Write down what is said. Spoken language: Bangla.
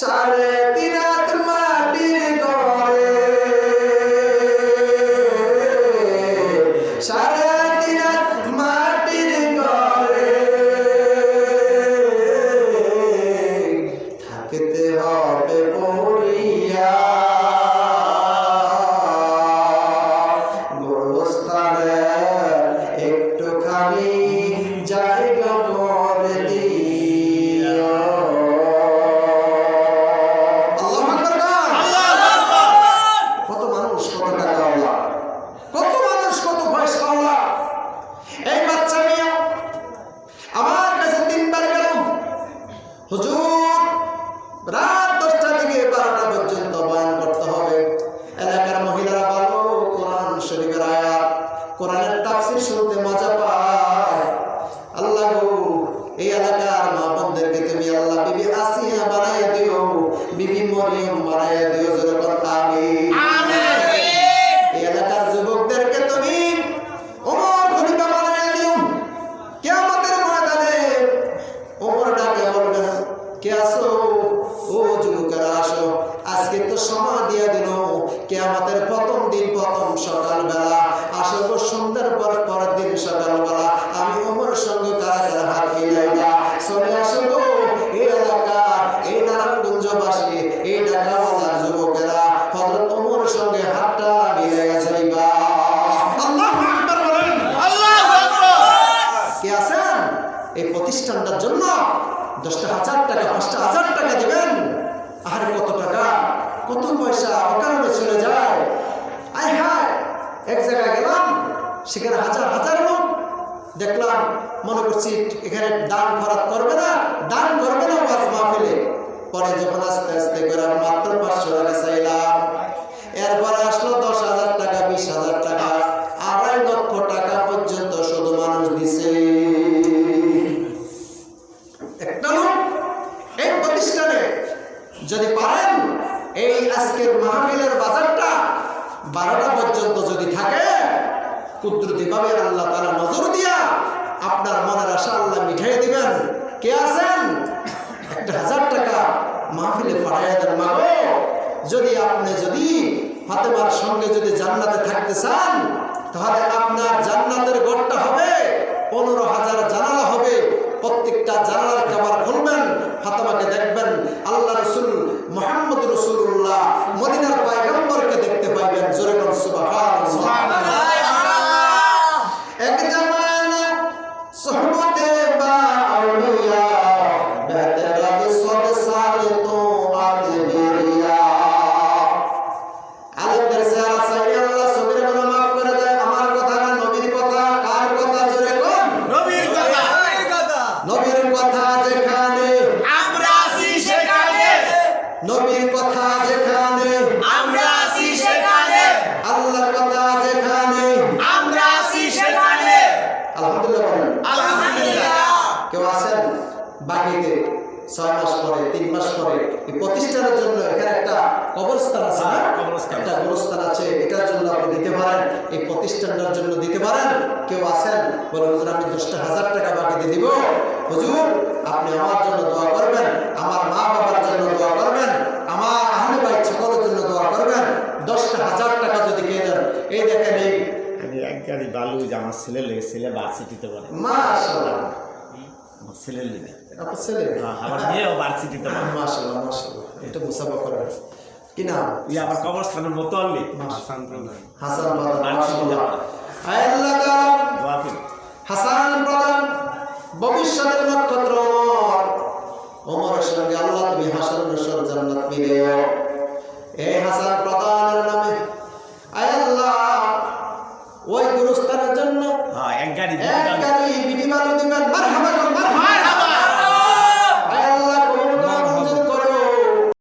সাড়ে তিন হাত মাটির ঘরে, সাড়ে তিন হাত মাটির ঘরে থাকতে হবে পড়িয়া, গোরস্থানে একটুখানি জায়গা করে দিও। কত মানুষ কত টাকাওয়ালা, কত মানুষ কত পয়সাওয়ালা। এই বাচ্চা মেয়ে আমার কাছে 3 বার গেল, হুজুর রাত 10টা থেকে 12টা পর্যন্ত বয়ান করতে হবে। এলাকার মহিলারা বলো কোরআন শরীফের আয়াত, কোরআনের তাফসীর শুনতে মজা পায়। আল্লাহ গো, এই এলাকার মা বোনদেরকে তুমি আল্লাহ বিবি আসিয়া বানাইয়া দিও, বিবি মরিয়ম বানাইয়া দিও। যেরকম আমিন। এই এলাকার যুবকদেরকে তুমি ওমর খলিফা বানাইয়া দিও। কিয়ামতের ময়দানে ওমর ডাকে বলবেন, কে আসো? ও যুবকেরা আসো, আজকে তো সময় দিয়া দিল। কিয়ামতের প্রথম দিন প্রথম সকালবেলা আসো গো, সন্ধ্যার পর পরের দিন সকালবেলা আমি ওমরের সঙ্গে কারা কারা হাত মিলাইবা চলে আসো গো। এই এলাকা, এই নারায়ণগঞ্জবাসী, এই ঢাকাওয়ালার যুবকেরা হযরত ওমরের সঙ্গে হাতটা মিলাইয়া যাইবা। আল্লাহু আকবার বলেন। আল্লাহু আকবার। কে আছেন এই প্রতিষ্ঠানটার জন্য 10,000 টাকা 5,000 টাকা দিবেন? আর কত টাকা কত পয়সা অকারণে চলে যায়। আয় হায়, এক জায়গায় গেলাম, সেখানে হাজার হাজার লোক দেখলাম, মনে করছি এখানে দান খরচ করবে না, দান করবে না ওয়াজ মাহফিলে। পরে যখন আস্তে আস্তে করে মাত্র 500 টাকা চাইলাম, এরপরে আসলো 10,000 টাকা 20,000 টাকা 2.5 লক্ষ টাকা পর্যন্ত শুধু মানুষ দিছে। একটা লোক এই প্রতিষ্ঠানে যদি পারেন এই আজকের মাহফিলের বাজারটা 12টা পর্যন্ত যদি থাকে, কুদরতিভাবে আল্লাহ তাআলা নজর দিয়া আপনার মনের আশা আল্লাহ মিটাইয়ে দিবেন। কে আছেন 1,000 টাকা মাহফিলে পাঠাইয়া দেন। মাগো, যদি আপনি যদি ফাতেমার সঙ্গে যদি জান্নাতে থাকতে চান, তাহলে আপনার জান্নাতের ঘরটা হবে 15,000 জানালা হবে। প্রত্যেকটা জানালার কভার খুলবেন, ফাতেমাকে দেখবেন, আল্লাহ রাসূল মুহাম্মদ রাসূলুল্লাহ মদিনার পয়গম্বরকে দেখতে পাইবেন। জোরে বলুন সুবহানাল্লাহ। এক জামানা সোহবতে বা আউলিয়া বেহতরাত সদ সালে তো আদবিরিয়া। আলেমদের চেহারা চাইলে আল্লাহ সবির গুনাহ মাফ করে দেয়। আমার কথা না নবীর কথা? কার কথা? জোরে কোন? নবীর কথা। নবীর কথা যেখানে আমরা আছি সেখানে, নবীর কথা যেখানে আমরা আছি সেখানে, আল্লাহর কথা যেখানে আমরা আছি সেখানে। আলহামদুলিল্লাহ বলেন। আলহামদুলিল্লাহ। কেউ আছেন বাকিতে 6 মাস পরে 3 মাস পরে এই প্রতিষ্ঠানের জন্য এখানে একটা কবরস্থান আছে, একটা গোরস্থান আছে, এটার জন্য আপনি দিতে পারেন, এই প্রতিষ্ঠানটার জন্য দিতে পারেন? কেউ আছেন? বলে হুজুর আমি 10,000 টাকা বাকিতে দিব। হুজুর আপনি আমার জন্য দোয়া করবেন, আমার মা বাবার জন্য দোয়া করবেন, আমার আহলে বাইত সকলের জন্য দোয়া করবেন। 10,000 টাকা যদি কে দেন, এই দেখেন এই আমি এক গাড়ি বালু যে আমার ছেলে লেগে, ছেলে ভার্সিটিতে পড়ে। মাশাআল্লাহ। আমার ছেলে লেগে আপনার ছেলে? আমার মেয়েও ভার্সিটিতে পড়ে। মাশাআল্লাহ মাশাআল্লাহ। এটা মুসাফা করেন কি নাম? আমার কবরস্থানের মোতাল্লি হাসান প্রধান। ভার্সিটিতে পড়ে। আল্লাহ তাআলা দোয়া করি। হাসান প্রধান ভবিষ্যতের নক্ষত্র ওমর, ওমরের সঙ্গে আল্লাহ তুমি হাসান নসর জান্নাত মিলিও। এই হাসান প্রধানের নামে আয় আল্লাহ ওই গুরুস্থানের জন্য হ্যাঁ, এক গাড়ি বিধি বালু দিবেন। মারহাবা কর, মারহাবা।